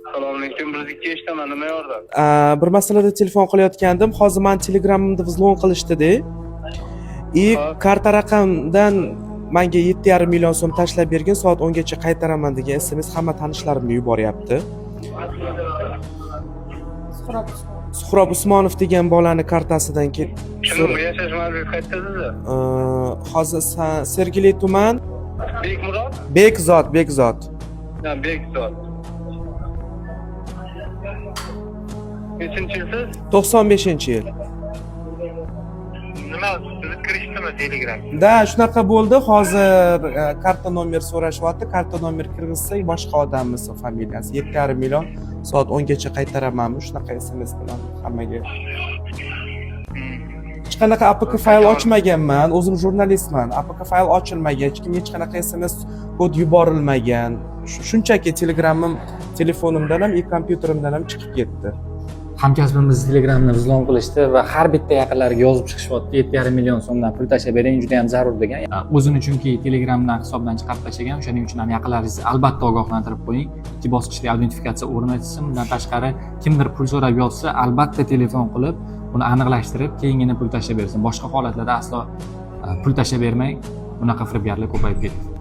Assalomu bir ikki eshitaman, nima yordam? Bir masalada telefon qilayotgandim. Hozir men Telegramimda vzlon qilishdi-da. Hop. Karta raqamdan menga 7,5 million so'm tashlab bergin, soat 10 gacha qaytaraman degan SMS hamma tanishlarimga yuboryapti. Suhrob Usmonov degan bolani kartasidan Kim bu yashash manzili qayerdasiz? hozir Sergeli tuman Bekmurod? Bekzod. Ha, Bekzod. Nechinchi yilsiz? 95-yil. Nima, sizni kirishdimi Telegram? Da, shunaqa bo'ldi. Hozir karta nomer so'rashyapti. Karta nomer kirgizsak, boshqa odamning familiyasi 7,5 million soat 10 gacha qaytaramanmi? Shunaqa SMS bilan hammaga. Hech qanaqa APK fayl ochmaganman. O'zim jurnalistman. APK fayl ochilmagan, hech kimga hech qanaqa SMS kod yuborilmagan. Shunchaki Telegramim telefonimdan ham, kompyuterimdan ham chiqib ketdi. Hamkasbimiz Telegramni vzlon qilishdi va har bitta yaqinlariga yozib chiqishyapti. 7,5 million so'mdan pul tashlab bering, juda ham zarur degan. O'zini chunki Telegramdan hisobdan chiqarib tashlagan, o'shaning uchun ham yaqinlaringizni albatta ogohlantirib qo'ying. Ikki bosqichli identifikatsiya o'rnatilsin. Bundan tashqari kimdir pul so'rab yozsa, albatta telefon qilib, uni aniqlashtirib, keyingina pul tashlab bersin. Boshqa holatlarda aslo pul tashlab bermang. Bunaqa firibgarlik ko'payib ketdi.